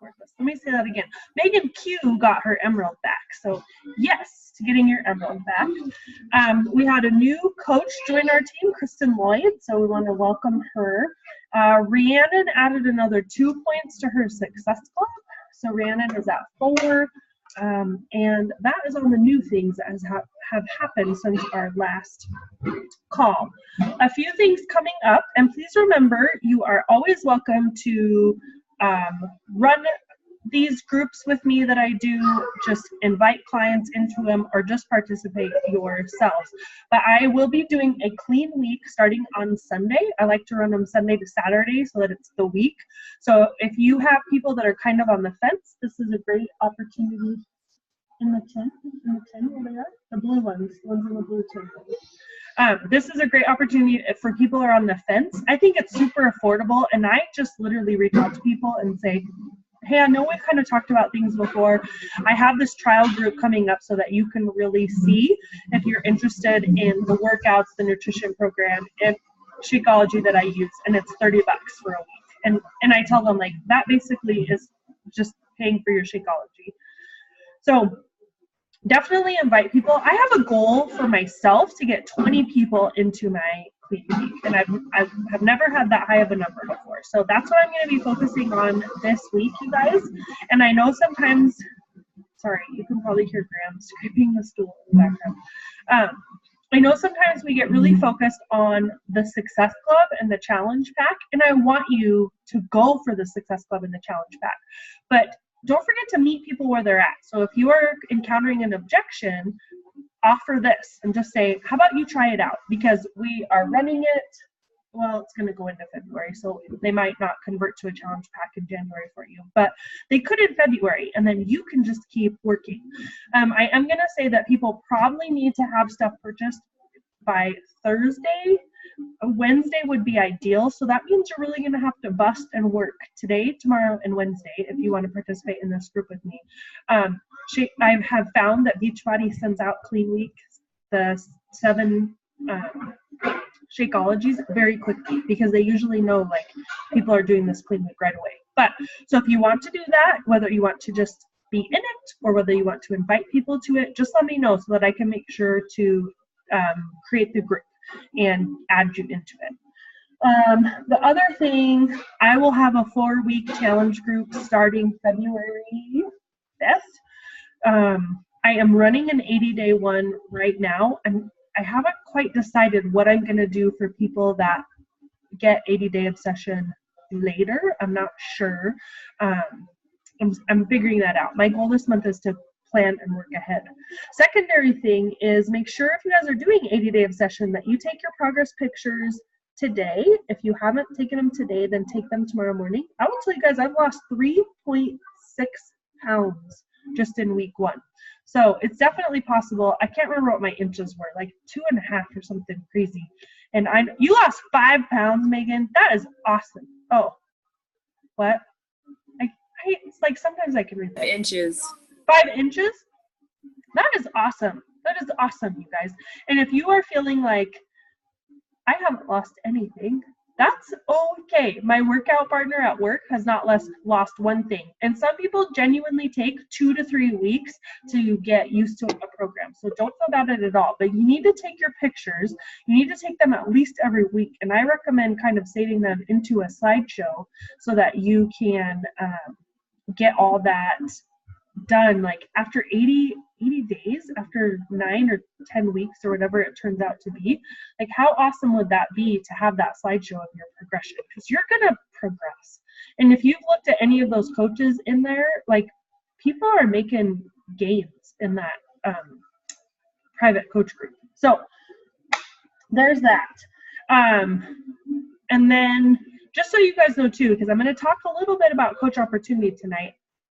cordless. Let me say that again. Megan Q got her emerald back. So yes to getting your emerald back. We had a new coach join our team, Kristen Lloyd. So we want to welcome her. Rhiannon added another 2 points to her success club. So Rhiannon is at 4. And that is on the new things that have happened since our last call. A few things coming up, and please remember, you are always welcome to run these groups with me that I do, just invite clients into them or just participate yourselves. But I will be doing a clean week starting on Sunday. I like to run them Sunday to Saturday so that it's the week. So if you have people that are kind of on the fence, this is a great opportunity. In the tin where they are? The blue ones in the blue tin. This is a great opportunity for people who are on the fence. I think it's super affordable, and I just literally reach out to people and say, hey, I know we've kind of talked about things before. I have this trial group coming up so that you can really see if you're interested in the workouts, the nutrition program, and Shakeology that I use, and it's $30 for a week. And I tell them, like, that basically is just paying for your Shakeology. So definitely invite people. I have a goal for myself to get 20 people into my clean week, and I have never had that high of a number before. So that's what I'm going to be focusing on this week, you guys. And I know sometimes, sorry, you can probably hear Graham scraping the stool in the background. I know sometimes we get really focused on the Success Club and the Challenge Pack, and I want you to go for the Success Club and the Challenge Pack. But don't forget to meet people where they're at. So if you are encountering an objection, offer this and just say, how about you try it out? Because we are running it, well, it's going to go into February, so they might not convert to a challenge pack in January for you, but they could in February, and then you can just keep working. I am going to say that people probably need to have stuff purchased by Thursday. Wednesday would be ideal, so that means you're really going to have to bust and work today, tomorrow, and Wednesday if you want to participate in this group with me. I have found that Beachbody sends out Clean Week, the 7 Shakeologies, very quickly, because they usually know, like, people are doing this Clean Week right away. But so if you want to do that, whether you want to just be in it or whether you want to invite people to it, just let me know so that I can make sure to create the group and add you into it. The other thing, I will have a 4-week challenge group starting February 5th. I am running an 80-day one right now, and I haven't quite decided what I'm going to do for people that get 80-day obsession later. I'm not sure. I'm figuring that out. My goal this month is to plan and work ahead. Secondary thing is, make sure if you guys are doing 80-day obsession that you take your progress pictures today. If you haven't taken them today, then take them tomorrow morning. I will tell you guys, I've lost 3.6 pounds just in week 1. So it's definitely possible. I can't remember what my inches were, like 2.5 or something crazy. And you lost 5 pounds, Megan. That is awesome. Oh, what? It's like sometimes I can read that. 5 inches. 5 inches? That is awesome. That is awesome, you guys. And if you are feeling like I haven't lost anything, that's okay. My workout partner at work has not lost one thing. And some people genuinely take 2 to 3 weeks to get used to a program. So don't feel bad at all. But you need to take your pictures. You need to take them at least every week. And I recommend kind of saving them into a slideshow so that you can get all that done, like after 80 days, after 9 or 10 weeks or whatever it turns out to be. Like, how awesome would that be to have that slideshow of your progression? Because you're gonna progress. And if you've looked at any of those coaches in there, like, people are making gains in that private coach group. So there's that. And then just so you guys know too, because I'm going to talk a little bit about Coach Opportunity tonight,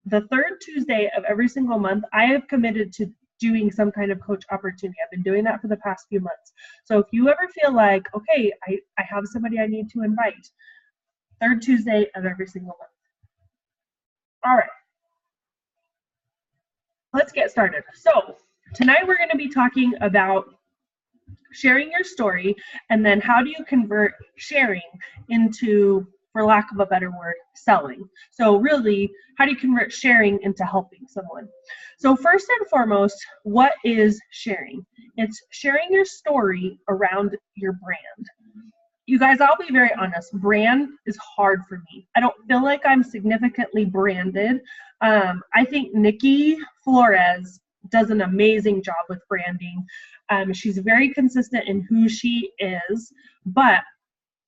the 3rd Tuesday of every single month, I have committed to doing some kind of Coach Opportunity. I've been doing that for the past few months. So if you ever feel like, okay, I have somebody I need to invite, 3rd Tuesday of every single month. All right. Let's get started. So tonight we're going to be talking about sharing your story, and then how do you convert sharing into for lack of a better word, selling. So really, how do you convert sharing into helping someone? So first and foremost, what is sharing? It's sharing your story around your brand. You guys, I'll be very honest, brand is hard for me. I don't feel like I'm significantly branded. I think Nikki Flores does an amazing job with branding. She's very consistent in who she is, but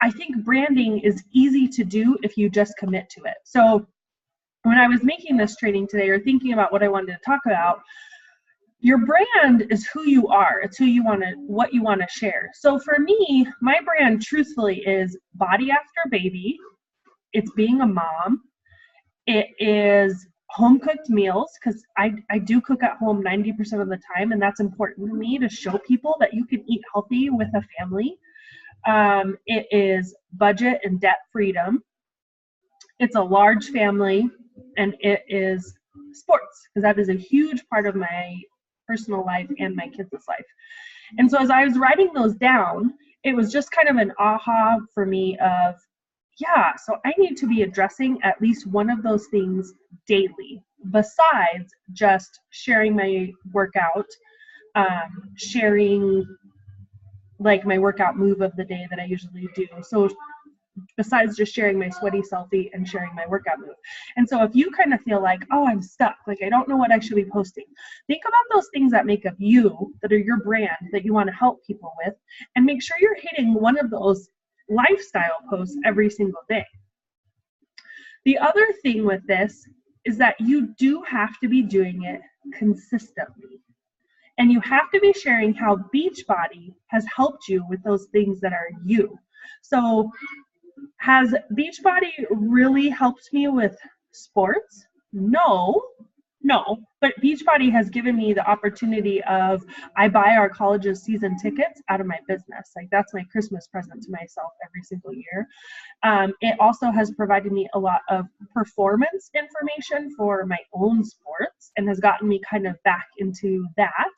I think branding is easy to do if you just commit to it. So when I was making this training today or thinking about what I wanted to talk about, your brand is who you are. It's who you want to, what you want to share. So for me, my brand truthfully is body after baby. It's being a mom. It is home cooked meals, because I do cook at home 90% of the time, and that's important to me to show people that you can eat healthy with a family. It is budget and debt freedom. It's a large family, and it is sports, because that is a huge part of my personal life and my kids' life. And so as I was writing those down, it was just kind of an aha for me of, yeah, so I need to be addressing at least one of those things daily, besides just sharing my workout, sharing like my workout move of the day that I usually do. So besides just sharing my sweaty selfie and sharing my workout move. And so if you kind of feel like, oh, I'm stuck, like I don't know what I should be posting, think about those things that make up you, that are your brand, that you want to help people with, and make sure you're hitting one of those lifestyle posts every single day. The other thing with this is that you do have to be doing it consistently. And you have to be sharing how Beachbody has helped you with those things that are you. So has Beachbody really helped me with sports? No, but Beachbody has given me the opportunity of, I buy our college's season tickets out of my business. Like that's my Christmas present to myself every single year. It also has provided me a lot of performance information for my own sports and has gotten me kind of back into that.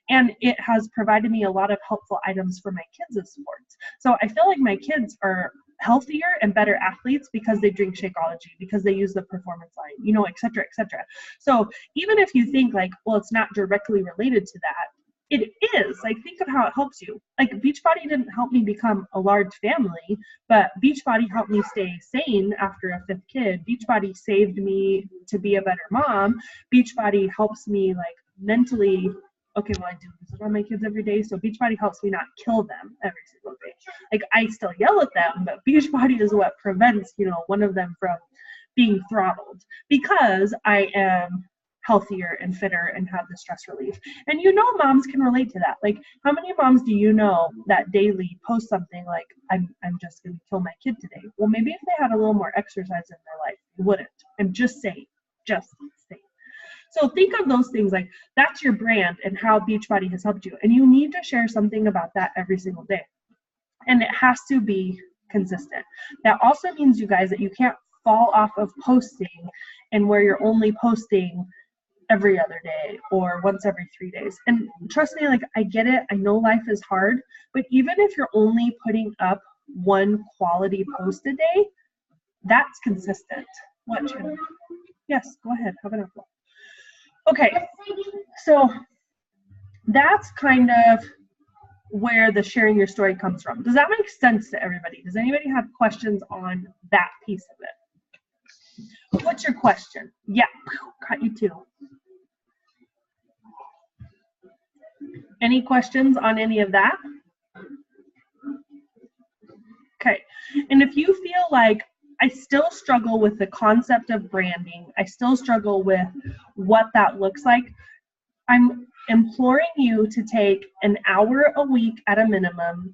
And it has provided me a lot of helpful items for my kids' sports. So I feel like my kids are healthier and better athletes because they drink Shakeology, because they use the performance line, you know, et cetera, et cetera. So even if you think like, well, it's not directly related to that, it is. Like, think of how it helps you. Like, Beachbody didn't help me become a large family, but Beachbody helped me stay sane after a 5th kid. Beachbody saved me to be a better mom. Beachbody helps me like mentally. Okay, well, I do visit on my kids every day, so Beachbody helps me not kill them every single day. Like, I still yell at them, but Beachbody is what prevents, you know, one of them from being throttled, because I am healthier and fitter and have the stress relief. And you know, moms can relate to that. Like, how many moms do you know that daily post something like, I'm just going to kill my kid today? Well, maybe if they had a little more exercise in their life, they wouldn't. I'm just saying. So think of those things like that's your brand and how Beachbody has helped you. And you need to share something about that every single day. And it has to be consistent. That also means, you guys, that you can't fall off of posting and where you're only posting every other day or once every 3 days. And trust me, like, I get it. I know life is hard, but even if you're only putting up one quality post a day, that's consistent. What, Chandler? Yes, go ahead. Have an apple. Okay, so that's kind of where the sharing your story comes from. Does that make sense to everybody? Does anybody have questions on that piece of it? What's your question? Yeah, cut you too. Any questions on any of that? Okay, and if you feel like I still struggle with the concept of branding, I still struggle with what that looks like, I'm imploring you to take an hour a week at a minimum,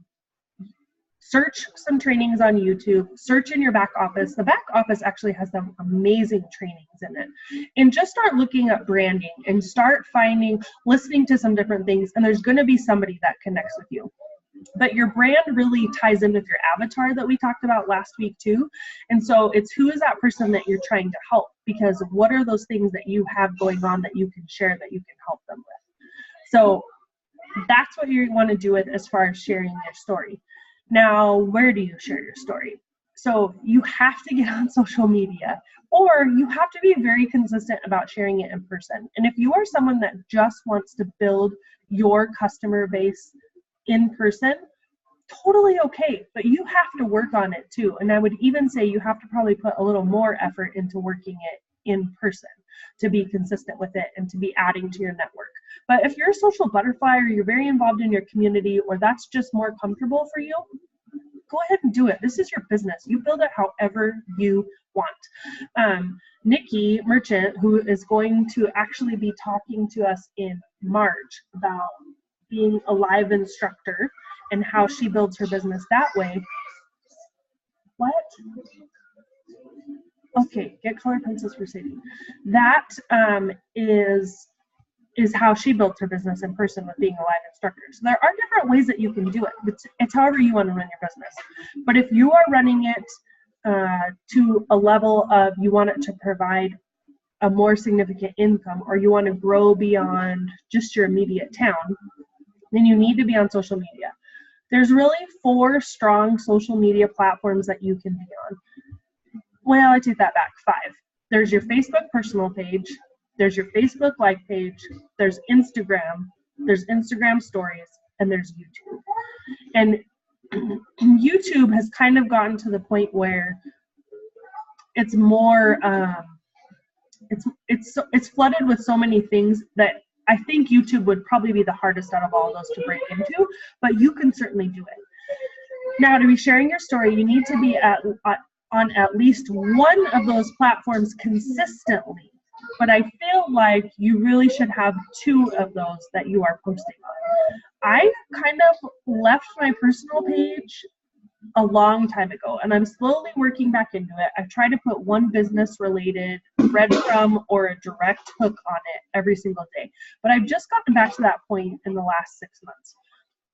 search some trainings on YouTube, search in your back office. The back office actually has some amazing trainings in it. And just start looking at branding and start listening to some different things, and there's going to be somebody that connects with you. But your brand really ties in with your avatar that we talked about last week too. And so it's, who is that person that you're trying to help? Because what are those things that you have going on that you can share, that you can help them with? So that's what you want to do with as far as sharing your story. Now, where do you share your story? So you have to get on social media, or you have to be very consistent about sharing it in person. And if you are someone that just wants to build your customer base in person, totally okay, but you have to work on it too. And I would even say you have to probably put a little more effort into working it in person to be consistent with it and to be adding to your network. But if you're a social butterfly, or you're very involved in your community, or that's just more comfortable for you, go ahead and do it. This is your business. You build it however you want. Nikki Merchant, who is going to actually be talking to us in March about being a live instructor and how she builds her business that way. What? Okay, get colored pencils for Sadie. That is how she built her business in person with being a live instructor. So there are different ways that you can do it. It's however you want to run your business. But if you are running it to a level of you want it to provide a more significant income, or you want to grow beyond just your immediate town, then you need to be on social media. There's really 4 strong social media platforms that you can be on. Well, I take that back, 5. There's your Facebook personal page, there's your Facebook like page, there's Instagram, there's Instagram stories, and there's YouTube. And YouTube has kind of gotten to the point where it's more, it's flooded with so many things that I think YouTube would probably be the hardest out of all those to break into, but you can certainly do it. Now, to be sharing your story, you need to be on at least one of those platforms consistently, but I feel like you really should have 2 of those that you are posting on. I kind of left my personal page a long time ago, and I'm slowly working back into it. I've tried to put one business related breadcrumb or a direct hook on it every single day, but I've just gotten back to that point in the last 6 months.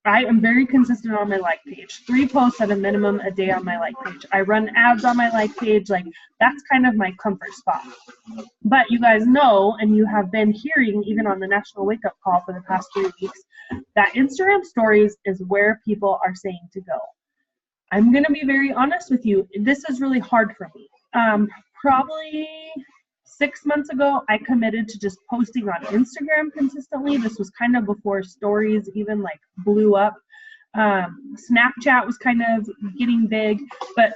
I am very consistent on my like page, 3 posts at a minimum a day on my like page. I run ads on my like page. Like, that's kind of my comfort spot. But you guys know, and you have been hearing even on the National Wake Up Call for the past 3 weeks, that Instagram stories is where people are saying to go. I'm going to be very honest with you. This is really hard for me. Probably 6 months ago, I committed to just posting on Instagram consistently. This was kind of before stories even like blew up. Snapchat was kind of getting big, but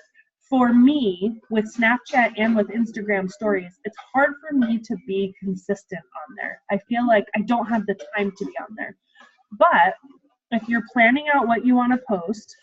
for me, with Snapchat and with Instagram stories, it's hard for me to be consistent on there. I feel like I don't have the time to be on there. But if you're planning out what you want to post,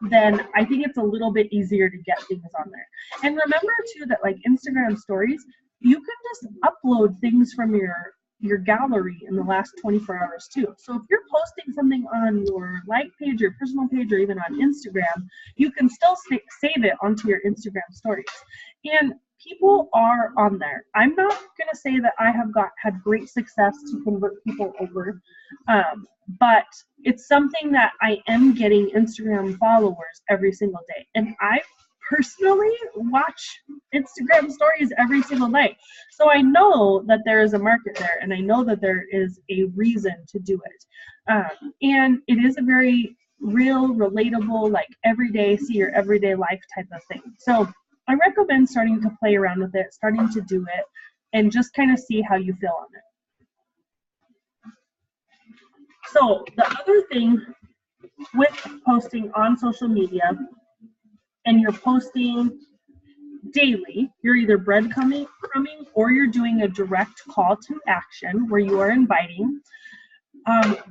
then I think it's a little bit easier to get things on there. And remember too that like Instagram stories, you can just upload things from your gallery in the last 24 hours too. So if you're posting something on your like page, your personal page, or even on Instagram, you can still save it onto your Instagram stories. And people are on there. I'm not going to say that I have had great success to convert people over, but it's something that I am getting Instagram followers every single day. And I personally watch Instagram stories every single night. So I know that there is a market there, and I know that there is a reason to do it. And it is a very real, relatable, like everyday, see your everyday life type of thing. So I recommend starting to play around with it, starting to do it, and just kind of see how you feel on it. So the other thing with posting on social media, and you're posting daily, you're either breadcrumbing or you're doing a direct call to action where you are inviting.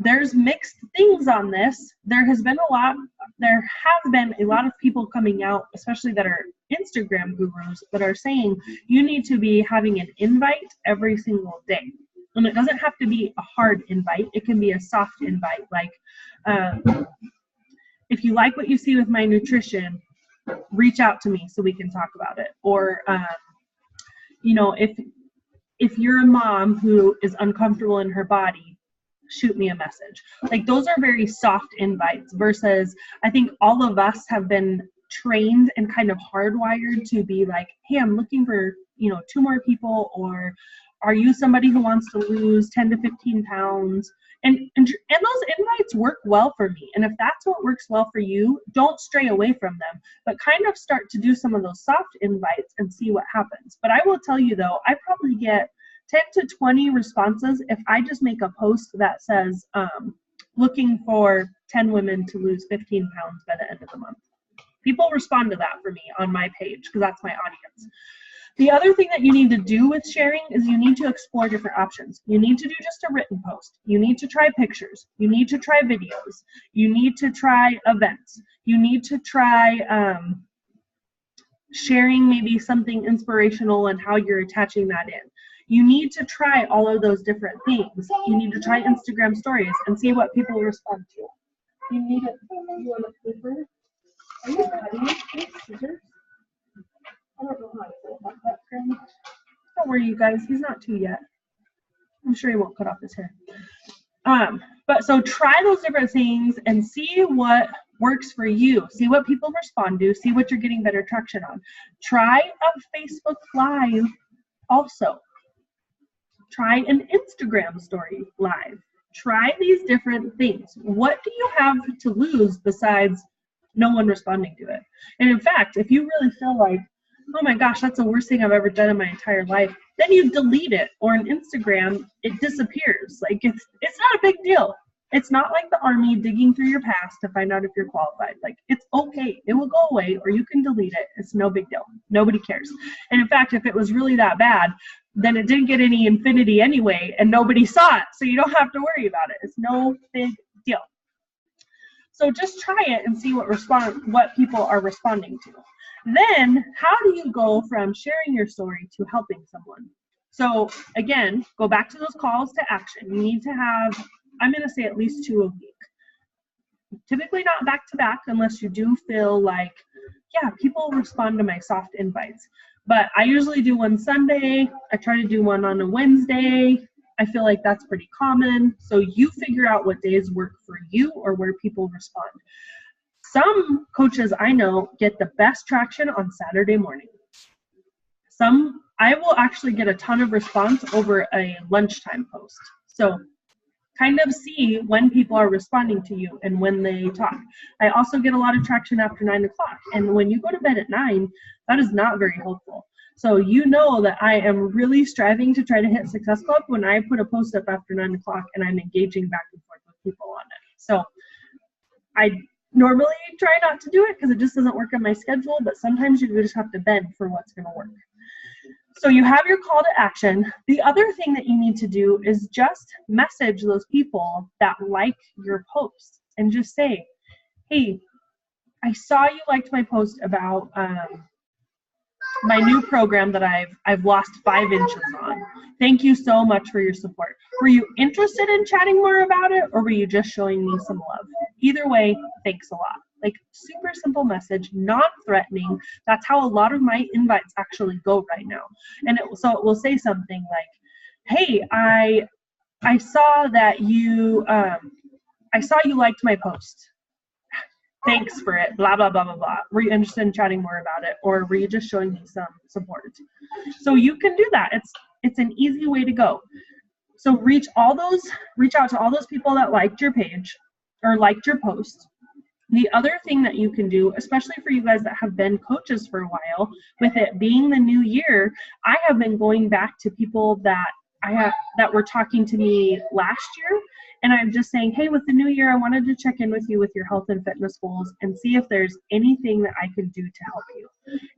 There's mixed things on this. There have been a lot of people coming out, especially that are Instagram gurus, that are saying you need to be having an invite every single day. And it doesn't have to be a hard invite. It can be a soft invite, like if you like what you see with my nutrition, reach out to me so we can talk about it. Or if you're a mom who is uncomfortable in her body, shoot me a message. Like, those are very soft invites, versus I think all of us have been trained and kind of hardwired to be like, hey, I'm looking for 2 more people, or Are you somebody who wants to lose 10 to 15 pounds? And those invites work well for me. And if that's what works well for you, don't stray away from them, but kind of start to do some of those soft invites and see what happens. But I will tell you though, I probably get 10 to 20 responses if I just make a post that says, looking for 10 women to lose 15 pounds by the end of the month. People respond to that for me on my page because that's my audience. The other thing that you need to do with sharing is you need to explore different options. You need to do just a written post. You need to try pictures. You need to try videos. You need to try events. You need to try sharing maybe something inspirational and how you're attaching that in. You need to try all of those different things. You need to try Instagram stories and see what people respond to. You need it. You want a paper? Are you cutting these scissors? I don't know how to go about that, Granny. Don't worry, you guys. He's not 2 yet. I'm sure he won't cut off his hair. But so try those different things and see what works for you. See what people respond to. See what you're getting better traction on. Try a Facebook Live also. Try an Instagram story live. Try these different things. What do you have to lose besides no one responding to it? And in fact, if you really feel like, oh my gosh, that's the worst thing I've ever done in my entire life, then you delete it. Or on Instagram, it disappears. Like it's not a big deal. It's not like the army digging through your past to find out if you're qualified. Like, it's okay. It will go away, or you can delete it. It's no big deal. Nobody cares. And in fact, if it was really that bad, then it didn't get any infinity anyway, and nobody saw it. So you don't have to worry about it. It's no big deal. So just try it and see what people are responding to. Then, how do you go from sharing your story to helping someone? So again, go back to those calls to action. You need to have, I'm going to say at least 2 a week. Typically not back to back unless you do feel like, yeah, people respond to my soft invites. But I usually do one Sunday. I try to do one on a Wednesday. I feel like that's pretty common. So you figure out what days work for you or where people respond. Some coaches I know get the best traction on Saturday morning. I will actually get a ton of response over a lunchtime post. So kind of see when people are responding to you and when they talk. I also get a lot of traction after 9 o'clock. And when you go to bed at 9, that is not very helpful. So you know that I am really striving to try to hit Success Club when I put a post up after 9 o'clock and I'm engaging back and forth with people on it. So I normally try not to do it because it just doesn't work on my schedule, but sometimes you just have to bend for what's going to work. So you have your call to action. The other thing that you need to do is just message those people that like your post and just say, hey, I saw you liked my post about my new program that I've lost 5 inches on. Thank you so much for your support. Were you interested in chatting more about it, or were you just showing me some love? Either way, thanks a lot. Like, super simple message, non-threatening. That's how a lot of my invites actually go right now. And so it will say something like, hey, I saw that you liked my post. Thanks for it, blah, blah, blah, blah, blah. Were you interested in chatting more about it, or were you just showing me some support? So you can do that. It's an easy way to go. So reach out to all those people that liked your page or liked your post. The other thing that you can do, especially for you guys that have been coaches for a while, with it being the new year, I have been going back to people that were talking to me last year, and I'm just saying, hey, with the new year, I wanted to check in with you with your health and fitness goals and see if there's anything that I could do to help you.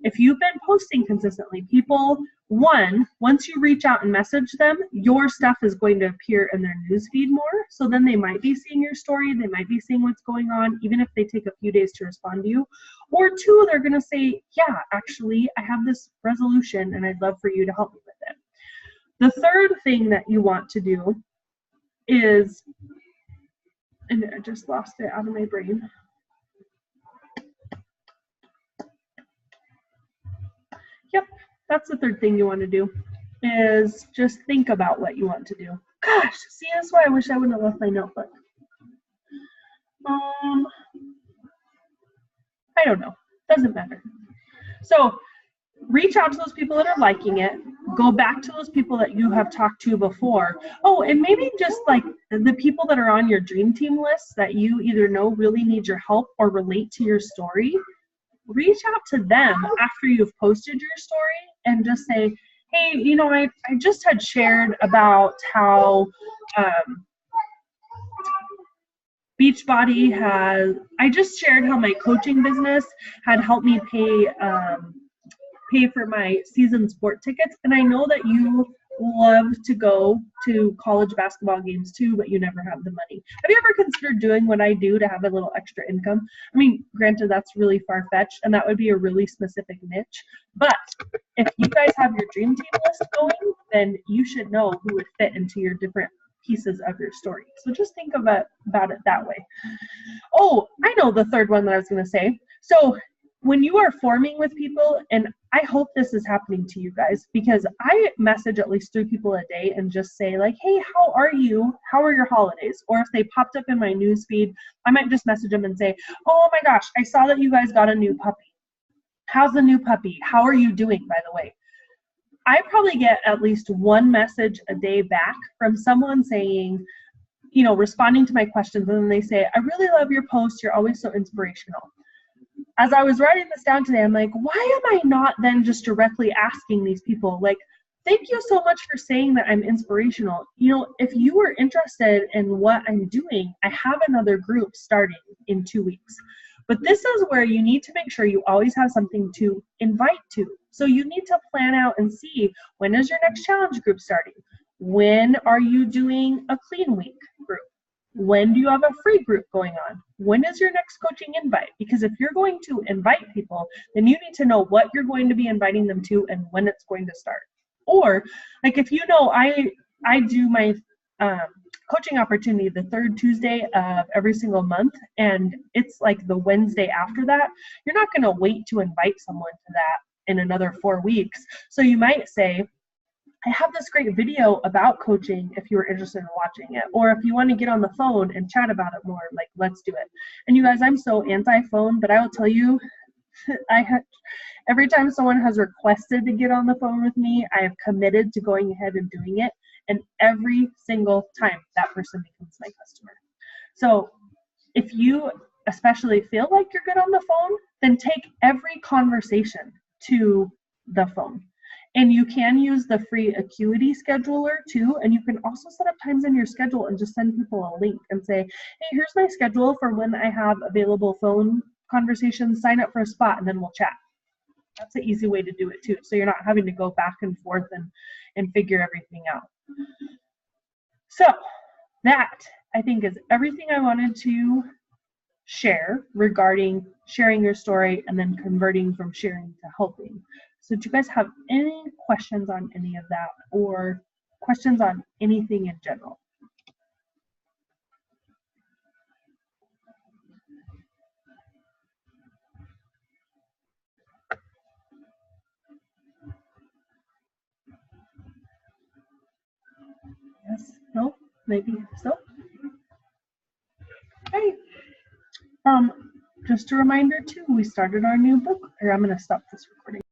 If you've been posting consistently, people, once you reach out and message them, your stuff is going to appear in their newsfeed more. So then they might be seeing your story, they might be seeing what's going on, even if they take a few days to respond to you. Or 2, they're going to say, yeah, actually, I have this resolution and I'd love for you to help me with it. The third thing that you want to do is, and I just lost it out of my brain. Yep, that's the third thing you want to do, is just think about what you want to do. Gosh, see, that's why I wish I wouldn't have left my notebook. I don't know, doesn't matter. So reach out to those people that are liking it, go back to those people that you have talked to before. Oh, and maybe just like the people that are on your dream team list that you either know really need your help or relate to your story, reach out to them after you've posted your story and just say, hey, you know, I just had shared about how Beachbody has, I just shared how my coaching business had helped me pay for my season sport tickets, and I know that you love to go to college basketball games too, but you never have the money. Have you ever considered doing what I do to have a little extra income? I mean, granted, that's really far-fetched, and that would be a really specific niche, but if you guys have your dream team list going, then you should know who would fit into your different pieces of your story. So just think about it that way. Oh, I know the third one that I was going to say. So when you are forming with people, and I hope this is happening to you guys, because I message at least 3 people a day and just say like, hey, how are you? How are your holidays? Or if they popped up in my news feed, I might just message them and say, oh my gosh, I saw that you guys got a new puppy. How's the new puppy? How are you doing, by the way? I probably get at least 1 message a day back from someone saying, you know, responding to my questions, and then they say, I really love your posts. You're always so inspirational. As I was writing this down today, I'm like, why am I not then just directly asking these people, like, thank you so much for saying that I'm inspirational. You know, if you are interested in what I'm doing, I have another group starting in 2 weeks. But this is where you need to make sure you always have something to invite to. So you need to plan out and see, when is your next challenge group starting? When are you doing a clean week group? When do you have a free group going on? When is your next coaching invite? Because if you're going to invite people, then you need to know what you're going to be inviting them to and when it's going to start. Or like, if you know, I do my coaching opportunity the 3rd Tuesday of every single month, and it's like the Wednesday after that, you're not going to wait to invite someone to that in another 4 weeks. So you might say, I have this great video about coaching if you were interested in watching it, or if you want to get on the phone and chat about it more, like, let's do it. And you guys, I'm so anti-phone, but I will tell you, every time someone has requested to get on the phone with me, I have committed to going ahead and doing it. And every single time that person becomes my customer. So if you especially feel like you're good on the phone, then take every conversation to the phone. And you can use the free Acuity scheduler too. And you can also set up times in your schedule and just send people a link and say, hey, here's my schedule for when I have available phone conversations. Sign up for a spot and then we'll chat. That's an easy way to do it too. So you're not having to go back and forth and figure everything out. So that, I think, is everything I wanted to share regarding sharing your story and then converting from sharing to helping. So do you guys have any questions on any of that, or questions on anything in general? Yes, no, maybe so. Okay. Just a reminder too, we started our new book, or I'm going to stop this recording.